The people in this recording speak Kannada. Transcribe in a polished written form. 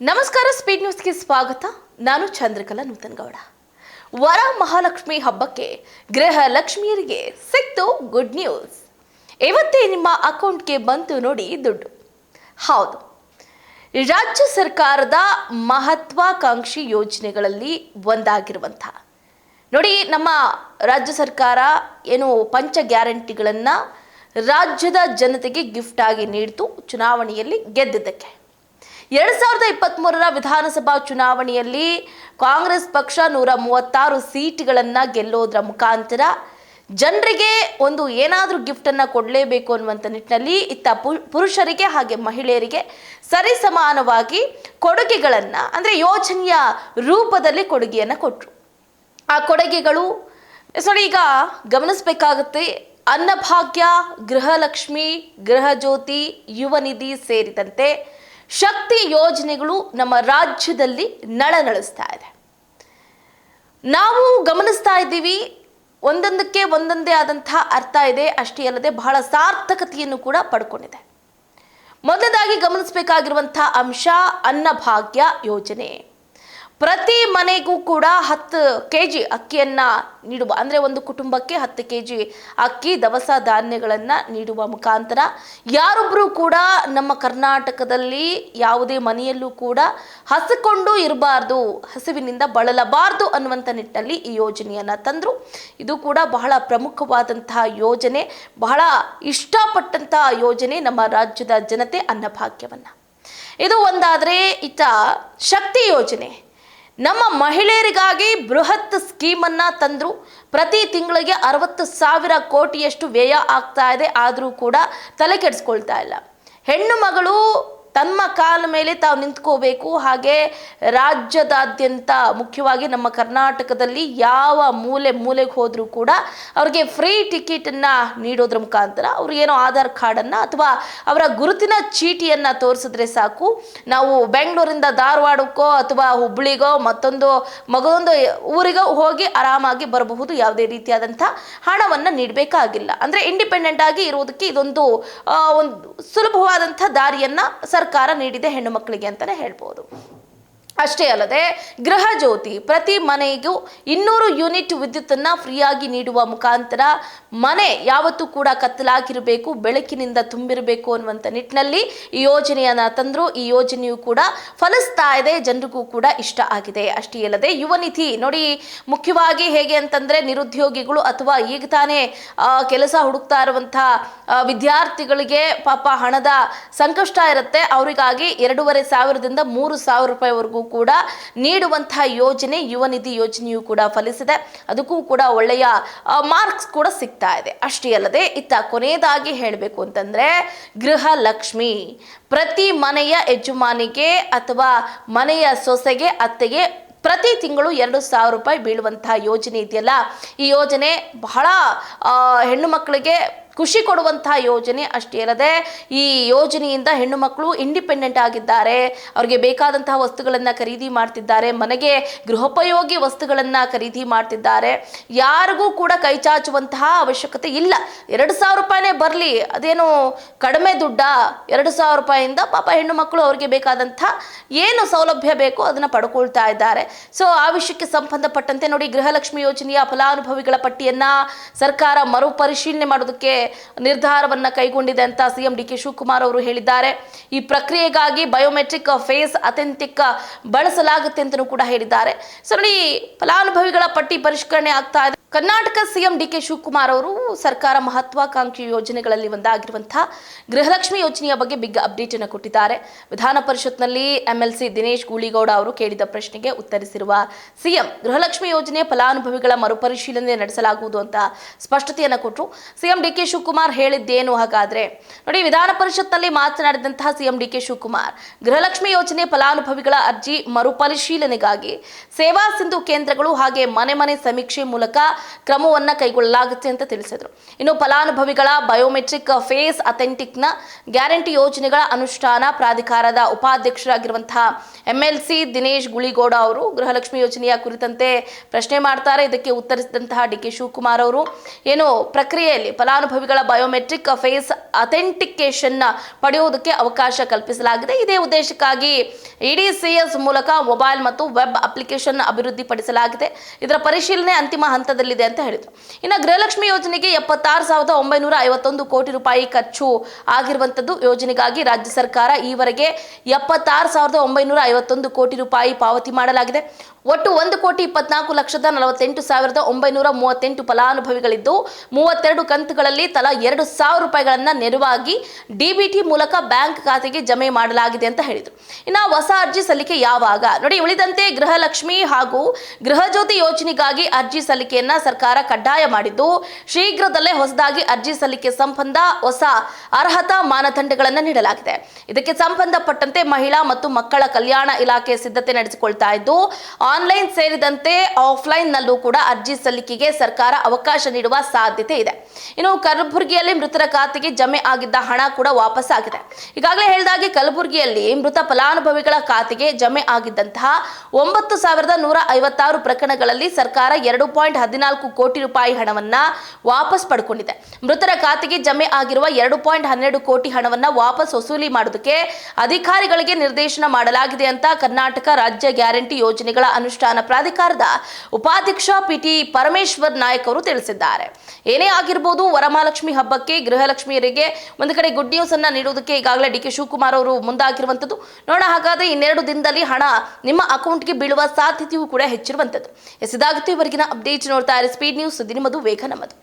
ನಮಸ್ಕಾರ, ಸ್ಪೀಡ್ ನ್ಯೂಸ್ಗೆ ಸ್ವಾಗತ. ನಾನು ಚಂದ್ರಕಲಾ ನೂತನಗೌಡ. ವರ ಮಹಾಲಕ್ಷ್ಮಿ ಹಬ್ಬಕ್ಕೆ ಗೃಹ ಲಕ್ಷ್ಮಿಯರಿಗೆ ಸಿಕ್ತು ಗುಡ್ ನ್ಯೂಸ್. ಇವತ್ತೇ ನಿಮ್ಮ ಅಕೌಂಟ್ಗೆ ಬಂತು ನೋಡಿ ದುಡ್ಡು. ಹೌದು, ರಾಜ್ಯ ಸರ್ಕಾರದ ಮಹತ್ವಾಕಾಂಕ್ಷಿ ಯೋಜನೆಗಳಲ್ಲಿ ಒಂದಾಗಿರುವಂತಹ ನೋಡಿ, ನಮ್ಮ ರಾಜ್ಯ ಸರ್ಕಾರ ಏನು ಪಂಚ ಗ್ಯಾರಂಟಿಗಳನ್ನು ರಾಜ್ಯದ ಜನತೆಗೆ ಗಿಫ್ಟ್ ಆಗಿ ನೀಡಿತು ಚುನಾವಣೆಯಲ್ಲಿ ಗೆದ್ದಿದ್ದಕ್ಕೆ. 2023ರ ವಿಧಾನಸಭಾ ಚುನಾವಣೆಯಲ್ಲಿ ಕಾಂಗ್ರೆಸ್ ಪಕ್ಷ 136 ಸೀಟ್ಗಳನ್ನು ಗೆಲ್ಲೋದ್ರ ಮುಖಾಂತರ ಜನರಿಗೆ ಒಂದು ಏನಾದರೂ ಗಿಫ್ಟನ್ನು ಕೊಡಲೇಬೇಕು ಅನ್ನುವಂಥ ನಿಟ್ಟಿನಲ್ಲಿ ಇತ್ತ ಪುರುಷರಿಗೆ ಹಾಗೆ ಮಹಿಳೆಯರಿಗೆ ಸರಿಸಮಾನವಾಗಿ ಕೊಡುಗೆಗಳನ್ನು ಅಂದರೆ ಯೋಜನೆಯ ರೂಪದಲ್ಲಿ ಕೊಡುಗೆಯನ್ನು ಕೊಟ್ಟರು. ಆ ಕೊಡುಗೆಗಳು ನೋಡಿ, ಈಗ ಗಮನಿಸಬೇಕಾಗುತ್ತೆ. ಅನ್ನಭಾಗ್ಯ, ಗೃಹಲಕ್ಷ್ಮಿ, ಗೃಹಜ್ಯೋತಿ, ಯುವ ನಿಧಿ ಸೇರಿದಂತೆ ಶಕ್ತಿ ಯೋಜನೆಗಳು ನಮ್ಮ ರಾಜ್ಯದಲ್ಲಿ ನಳನಳಿಸ್ತಾ ಇದೆ. ನಾವು ಗಮನಿಸ್ತಾ ಇದ್ದೀವಿ, ಒಂದೊಂದಕ್ಕೆ ಒಂದೊಂದೇ ಆದಂತಹ ಅರ್ಥ ಇದೆ. ಅಷ್ಟೇ ಅಲ್ಲದೆ ಬಹಳ ಸಾರ್ಥಕತೆಯನ್ನು ಕೂಡ ಪಡ್ಕೊಂಡಿದೆ. ಮೊದಲದಾಗಿ ಗಮನಿಸಬೇಕಾಗಿರುವಂತಹ ಅಂಶ ಅನ್ನಭಾಗ್ಯ ಯೋಜನೆ. ಪ್ರತಿ ಮನೆಗೂ ಕೂಡ 10 kg ಅಕ್ಕಿಯನ್ನು ನೀಡುವ, ಅಂದರೆ ಒಂದು ಕುಟುಂಬಕ್ಕೆ 10 kg ಅಕ್ಕಿ, ದವಸ ಧಾನ್ಯಗಳನ್ನು ನೀಡುವ ಮುಖಾಂತರ ಯಾರೊಬ್ಬರೂ ಕೂಡ ನಮ್ಮ ಕರ್ನಾಟಕದಲ್ಲಿ ಯಾವುದೇ ಮನೆಯಲ್ಲೂ ಕೂಡ ಹಸಿಕೊಂಡು ಇರಬಾರ್ದು, ಹಸಿವಿನಿಂದ ಬಳಲಬಾರ್ದು ಅನ್ನುವಂಥ ನಿಟ್ಟಿನಲ್ಲಿ ಈ ಯೋಜನೆಯನ್ನು ತಂದರು. ಇದು ಕೂಡ ಬಹಳ ಪ್ರಮುಖವಾದಂತಹ ಯೋಜನೆ, ಬಹಳ ಇಷ್ಟಪಟ್ಟಂತಹ ಯೋಜನೆ ನಮ್ಮ ರಾಜ್ಯದ ಜನತೆ ಅನ್ನಭಾಗ್ಯವನ್ನು. ಇದು ಒಂದಾದರೆ, ಇತ್ತ ಶಕ್ತಿ ಯೋಜನೆ ನಮ್ಮ ಮಹಿಳೆಯರಿಗಾಗಿ ಬೃಹತ್ ಸ್ಕೀಮನ್ನು ತಂದರು. ಪ್ರತಿ ತಿಂಗಳಿಗೆ 60,000 ಕೋಟಿಯಷ್ಟು ವ್ಯಯ ಆಗ್ತಾ ಇದೆ. ಆದರೂ ಕೂಡ ತಲೆ ಕೆಡಿಸ್ಕೊಳ್ತಾ ಇಲ್ಲ. ಹೆಣ್ಣು ಮಗಳು ತಮ್ಮ ಕಾಲ ಮೇಲೆ ತಾವು ನಿಂತ್ಕೋಬೇಕು. ಹಾಗೆ ರಾಜ್ಯದಾದ್ಯಂತ, ಮುಖ್ಯವಾಗಿ ನಮ್ಮ ಕರ್ನಾಟಕದಲ್ಲಿ ಯಾವ ಮೂಲೆಗೆ ಹೋದರೂ ಕೂಡ ಅವ್ರಿಗೆ ಫ್ರೀ ಟಿಕೆಟನ್ನು ನೀಡೋದ್ರ ಮುಖಾಂತರ ಅವ್ರಿಗೇನೋ ಆಧಾರ್ ಕಾರ್ಡನ್ನು ಅಥವಾ ಅವರ ಗುರುತಿನ ಚೀಟಿಯನ್ನು ತೋರಿಸಿದ್ರೆ ಸಾಕು, ನಾವು ಬೆಂಗಳೂರಿಂದ ಧಾರವಾಡಕ್ಕೋ ಅಥವಾ ಹುಬ್ಬಳ್ಳಿಗೋ ಮತ್ತೊಂದು ಮಗದೊಂದು ಊರಿಗೋ ಹೋಗಿ ಆರಾಮಾಗಿ ಬರಬಹುದು. ಯಾವುದೇ ರೀತಿಯಾದಂಥ ಹಣವನ್ನು ನೀಡಬೇಕಾಗಿಲ್ಲ. ಅಂದರೆ ಇಂಡಿಪೆಂಡೆಂಟ್ ಆಗಿ ಇರೋದಕ್ಕೆ ಇದೊಂದು ಸುಲಭವಾದಂಥ ದಾರಿಯನ್ನು ಸರ್ಕಾರ ನೀಡಿದೆ ಹೆಣ್ಣು ಮಕ್ಕಳಿಗೆ ಅಂತಲೇ ಹೇಳ್ಬೋದು. ಅಷ್ಟೇ ಅಲ್ಲದೆ ಗೃಹ ಜ್ಯೋತಿ, ಪ್ರತಿ ಮನೆಗೂ 200 ಯೂನಿಟ್ ವಿದ್ಯುತ್ತನ್ನು ಫ್ರೀಯಾಗಿ ನೀಡುವ ಮುಖಾಂತರ ಮನೆ ಯಾವತ್ತೂ ಕೂಡ ಕತ್ತಲಾಗಿರಬೇಕು, ಬೆಳಕಿನಿಂದ ತುಂಬಿರಬೇಕು ಅನ್ನುವಂಥ ನಿಟ್ಟಿನಲ್ಲಿ ಈ ಯೋಜನೆಯನ್ನು ತಂದರು. ಈ ಯೋಜನೆಯು ಕೂಡ ಫಲಿಸ್ತಾ ಇದೆ, ಜನರಿಗೂ ಕೂಡ ಇಷ್ಟ ಆಗಿದೆ. ಅಷ್ಟೇ ಅಲ್ಲದೆ ಯುವ ನಿಧಿ ನೋಡಿ, ಮುಖ್ಯವಾಗಿ ಹೇಗೆ ಅಂತಂದರೆ ನಿರುದ್ಯೋಗಿಗಳು ಅಥವಾ ಈಗ ತಾನೇ ಕೆಲಸ ಹುಡುಕ್ತಾ ಇರುವಂಥ ವಿದ್ಯಾರ್ಥಿಗಳಿಗೆ ಪಾಪ ಹಣದ ಸಂಕಷ್ಟ ಇರುತ್ತೆ. ಅವರಿಗಾಗಿ 2,500ದಿಂದ 3,000 ರೂಪಾಯಿವರೆಗೂ ಕೂಡ ನೀಡುವಂತಹ ಯೋಜನೆ ಯುವ ನಿಧಿ ಯೋಜನೆಯು ಕೂಡ ಫಲಿಸಿದೆ. ಅದಕ್ಕೂ ಕೂಡ ಒಳ್ಳೆಯ ಮಾರ್ಕ್ಸ್ ಕೂಡ ಸಿಗ್ತಾ ಇದೆ. ಅಷ್ಟೇ ಅಲ್ಲದೆ ಇತ್ತ ಕೊನೆಯದಾಗಿ ಹೇಳಬೇಕು ಅಂತಂದ್ರೆ ಗೃಹ ಲಕ್ಷ್ಮಿ, ಪ್ರತಿ ಮನೆಯ ಯಜಮಾನಿಗೆ ಅಥವಾ ಮನೆಯ ಸೊಸೆಗೆ, ಅತ್ತೆಗೆ ಪ್ರತಿ ತಿಂಗಳು 2,000 ರೂಪಾಯಿ ಬೀಳುವಂತಹ ಯೋಜನೆ ಇದೆಯಲ್ಲ, ಈ ಯೋಜನೆ ಬಹಳ ಹೆಣ್ಣು ಮಕ್ಕಳಿಗೆ ಖುಷಿ ಕೊಡುವಂತಹ ಯೋಜನೆ. ಅಷ್ಟೇ ಅಲ್ಲದೆ ಈ ಯೋಜನೆಯಿಂದ ಹೆಣ್ಣು ಮಕ್ಕಳು ಇಂಡಿಪೆಂಡೆಂಟ್ ಆಗಿದ್ದಾರೆ, ಅವರಿಗೆ ಬೇಕಾದಂತಹ ವಸ್ತುಗಳನ್ನು ಖರೀದಿ ಮಾಡ್ತಿದ್ದಾರೆ, ಮನೆಗೆ ಗೃಹೋಪಯೋಗಿ ವಸ್ತುಗಳನ್ನು ಖರೀದಿ ಮಾಡ್ತಿದ್ದಾರೆ. ಯಾರಿಗೂ ಕೂಡ ಕೈ ಚಾಚುವಂತಹ ಅವಶ್ಯಕತೆ ಇಲ್ಲ. 2,000 ರೂಪಾಯಿನೇ ಬರಲಿ, ಅದೇನು ಕಡಿಮೆ ದುಡ್ಡ? 2,000 ರೂಪಾಯಿಯಿಂದ ಪಾಪ ಹೆಣ್ಣು ಮಕ್ಕಳು ಅವರಿಗೆ ಬೇಕಾದಂಥ ಏನು ಸೌಲಭ್ಯ ಬೇಕೋ ಅದನ್ನು ಪಡ್ಕೊಳ್ತಾ ಇದ್ದಾರೆ. ಸೊ ಆ ವಿಷಯಕ್ಕೆ ಸಂಬಂಧಪಟ್ಟಂತೆ ನೋಡಿ, ಗೃಹಲಕ್ಷ್ಮಿ ಯೋಜನೆಯ ಫಲಾನುಭವಿಗಳ ಪಟ್ಟಿಯನ್ನು ಸರ್ಕಾರ ಮರುಪರಿಶೀಲನೆ ಮಾಡೋದಕ್ಕೆ ನಿರ್ಧಾರವನ್ನು ಕೈಗೊಂಡಿದೆ ಅಂತ ಸಿಎಂ ಡಿ ಕೆ ಶಿವಕುಮಾರ್ ಅವರು ಹೇಳಿದ್ದಾರೆ. ಈ ಪ್ರಕ್ರಿಯೆಗಾಗಿ ಬಯೋಮೆಟ್ರಿಕ್ ಫೇಸ್ ಅಥೆಂಟಿಕ್ ಬಳಸಲಾಗುತ್ತೆ ಅಂತಲೂ ಕೂಡ ಹೇಳಿದ್ದಾರೆ. ಸೊ ನೋಡಿ, ಫಲಾನುಭವಿಗಳ ಪಟ್ಟಿ ಪರಿಷ್ಕರಣೆ ಆಗ್ತಾ ಇದೆ. Karnataka CM D K Shivakumar ಅವರು ಸರ್ಕಾರ ಮಹತ್ವಾಕಾಂಕ್ಷಿ ಯೋಜನೆಗಳಲ್ಲಿ ಒಂದಾಗಿರುವಂತಹ ಗೃಹಲಕ್ಷ್ಮಿ ಯೋಜನೆಯ ಬಗ್ಗೆ ಬಿಗ್ ಅಪ್ಡೇಟ್ ಅನ್ನು ಕೊಟ್ಟಿದ್ದಾರೆ. ವಿಧಾನ ಪರಿಷತ್ನಲ್ಲಿ MLC ದಿನೇಶ್ ಗೂಳಿಗೌಡ ಅವರು ಕೇಳಿದ ಪ್ರಶ್ನೆಗೆ ಉತ್ತರಿಸಿರುವ ಸಿಎಂ, ಗೃಹಲಕ್ಷ್ಮಿ ಯೋಜನೆಯ ಫಲಾನುಭವಿಗಳ ಮರುಪರಿಶೀಲನೆ ನಡೆಸಲಾಗುವುದು ಅಂತ ಸ್ಪಷ್ಟತೆಯನ್ನು ಕೊಟ್ಟರು. ಸಿಎಂ ಡಿ ಕೆ ಶಿವಕುಮಾರ್ ಹೇಳಿದ್ದೇನು ಹಾಗಾದ್ರೆ ನೋಡಿ, ವಿಧಾನ ಪರಿಷತ್ನಲ್ಲಿ ಮಾತನಾಡಿದಂತಹ ಸಿಎಂ ಡಿ ಕೆ ಶಿವಕುಮಾರ್, ಗೃಹಲಕ್ಷ್ಮಿ ಯೋಜನೆ ಫಲಾನುಭವಿಗಳ ಅರ್ಜಿ ಮರುಪರಿಶೀಲನೆಗಾಗಿ ಸೇವಾ ಸಿಂಧು ಕೇಂದ್ರಗಳು ಹಾಗೆ ಮನೆ ಸಮೀಕ್ಷೆ ಮೂಲಕ ಕ್ರಮವನ್ನು ಕೈಗೊಳ್ಳಲಾಗುತ್ತೆ ಅಂತ ತಿಳಿಸಿದರು. ಇನ್ನು ಫಲಾನುಭವಿಗಳ ಬಯೋಮೆಟ್ರಿಕ್ ಫೇಸ್ ಅಥೆಂಟಿಕ್ನ ಗ್ಯಾರಂಟಿ ಯೋಜನೆಗಳ ಅನುಷ್ಠಾನ ಪ್ರಾಧಿಕಾರದ ಉಪಾಧ್ಯಕ್ಷರಾಗಿರುವಂತಹ MLC ದಿನೇಶ್ ಗುಳಿಗೌಡ ಅವರು ಗೃಹಲಕ್ಷ್ಮಿ ಯೋಜನೆಯ ಕುರಿತಂತೆ ಪ್ರಶ್ನೆ ಮಾಡ್ತಾರೆ. ಇದಕ್ಕೆ ಉತ್ತರಿಸಿದಂತಹ DK ಶಿವಕುಮಾರ್ ಅವರು ಏನು ಪ್ರಕ್ರಿಯೆಯಲ್ಲಿ ಫಲಾನುಭವಿಗಳ ಬಯೋಮೆಟ್ರಿಕ್ ಫೇಸ್ ಅಥೆಂಟಿಕೇಶನ್ ಪಡೆಯುವುದಕ್ಕೆ ಅವಕಾಶ ಕಲ್ಪಿಸಲಾಗಿದೆ. ಇದೇ ಉದ್ದೇಶಕ್ಕಾಗಿ EDCS ಮೂಲಕ ಮೊಬೈಲ್ ಮತ್ತು ವೆಬ್ ಅಪ್ಲಿಕೇಶನ್ ಅಭಿವೃದ್ಧಿಪಡಿಸಲಾಗಿದೆ. ಇದರ ಪರಿಶೀಲನೆ ಅಂತಿಮ ಹಂತದಲ್ಲಿದೆ ಅಂತ ಹೇಳಿದರು. ಇನ್ನು ಗೃಹಲಕ್ಷ್ಮಿ ಯೋಜನೆಗೆ 76,951 ಕೋಟಿ ರೂಪಾಯಿ ಖರ್ಚು ಆಗಿರುವಂತದ್ದು. ಯೋಜನೆಗಾಗಿ ರಾಜ್ಯ ಸರ್ಕಾರ ಈವರೆಗೆ 76,951 ಕೋಟಿ ರೂಪಾಯಿ ಪಾವತಿ ಮಾಡಲಾಗಿದೆ. ಒಟ್ಟು 1,24,48,938 ಫಲಾನುಭವಿಗಳಿದ್ದು 32 ಕಂತುಗಳಲ್ಲಿ ತಲಾ 2,000 ರೂಪಾಯಿಗಳನ್ನು ನೆರವಾಗಿ DBT ಮೂಲಕ ಬ್ಯಾಂಕ್ ಖಾತೆಗೆ ಜಮೆ ಮಾಡಲಾಗಿದೆ ಅಂತ ಹೇಳಿದರು. ಇನ್ನು ಹೊಸ ಅರ್ಜಿ ಸಲ್ಲಿಕೆ ಯಾವಾಗ ನೋಡಿ, ಉಳಿದಂತೆ ಗೃಹಲಕ್ಷ್ಮಿ ಹಾಗೂ ಗೃಹಜ್ಯೋತಿ ಯೋಜನೆಗಾಗಿ ಅರ್ಜಿ ಸಲ್ಲಿಕೆಯನ್ನ ಸರ್ಕಾರ ಕಡ್ಡಾಯ ಮಾಡಿದ್ದು, ಶೀಘ್ರದಲ್ಲೇ ಹೊಸದಾಗಿ ಅರ್ಜಿ ಸಲ್ಲಿಕೆ ಸಂಬಂಧ ಹೊಸ ಅರ್ಹತಾ ಮಾನದಂಡಗಳನ್ನು ನೀಡಲಾಗಿದೆ. ಇದಕ್ಕೆ ಸಂಬಂಧಪಟ್ಟಂತೆ ಮಹಿಳಾ ಮತ್ತು ಮಕ್ಕಳ ಕಲ್ಯಾಣ ಇಲಾಖೆ ಸಿದ್ಧತೆ ನಡೆಸಿಕೊಳ್ತಾ ಇದ್ದು, ಆನ್ಲೈನ್ ಸೇರಿದಂತೆ ಆಫ್ಲೈನ್ ನಲ್ಲೂ ಕೂಡ ಅರ್ಜಿ ಸಲ್ಲಿಕೆಗೆ ಸರ್ಕಾರ ಅವಕಾಶ ನೀಡುವ ಸಾಧ್ಯತೆ ಇದೆ. ಇನ್ನು ಕಲಬುರಗಿಯಲ್ಲಿ ಮೃತರ ಖಾತೆಗೆ ಜಮೆ ಆಗಿದ್ದ ಹಣ ಕೂಡ ವಾಪಸ್ ಆಗಿದೆ. ಈಗಾಗಲೇ ಹೇಳಿದಾಗೆ ಕಲಬುರಗಿಯಲ್ಲಿ ಮೃತ ಫಲಾನುಭವಿಗಳ ಖಾತೆಗೆ ಜಮೆ ಆಗಿದ್ದಂತಹ 9,156 ಪ್ರಕರಣಗಳಲ್ಲಿ ಸರ್ಕಾರ 2.14 ಕೋಟಿ ರೂಪಾಯಿ ಹಣವನ್ನ ವಾಪಸ್ ಪಡ್ಕೊಂಡಿದೆ. ಮೃತರ ಖಾತೆಗೆ ಜಮೆ ಆಗಿರುವ 2.12 ಕೋಟಿ ಹಣವನ್ನ ವಾಪಸ್ ವಸೂಲಿ ಮಾಡೋದಕ್ಕೆ ಅಧಿಕಾರಿಗಳಿಗೆ ನಿರ್ದೇಶನ ಮಾಡಲಾಗಿದೆ ಅಂತ ಕರ್ನಾಟಕ ರಾಜ್ಯ ಗ್ಯಾರಂಟಿ ಯೋಜನೆಗಳ ಅನುಷ್ಠಾನ ಪ್ರಾಧಿಕಾರದ ಉಪಾಧ್ಯಕ್ಷ PT ಪರಮೇಶ್ವರ್ ನಾಯಕ್ ಅವರು ತಿಳಿಸಿದ್ದಾರೆ. ಏನೇ ಆಗಿರಬಹುದು, ವರಮಹಾಲಕ್ಷ್ಮಿ ಹಬ್ಬಕ್ಕೆ ಗೃಹಲಕ್ಷ್ಮಿಯರಿಗೆ ಒಂದು ಕಡೆ ಗುಡ್ ನ್ಯೂಸ್ ಅನ್ನ ನೀಡುವುದಕ್ಕೆ ಈಗಾಗಲೇ DK ಶಿವಕುಮಾರ್ ಅವರು ಮುಂದಾಗಿರುವಂತದ್ದು. ನೋಡ ಹಾಗಾದ್ರೆ ಇನ್ನೆರಡು ದಿನದಲ್ಲಿ ಹಣ ನಿಮ್ಮ ಅಕೌಂಟ್ಗೆ ಬೀಳುವ ಸಾಧ್ಯತೆಯೂ ಕೂಡ ಹೆಚ್ಚಿರುವಂತದ್ದು. ಇದಾಗಿತ್ತು ಇವರೆಗಿನ ಅಪ್ಡೇಟ್. ನೋಡ್ತಾ ಇರಿ ಸ್ಪೀಡ್ ನ್ಯೂಸ್, ಸುದ್ದಿ ನಿಮ್ಮದು, ವೇಗ ನಮ್ಮದು.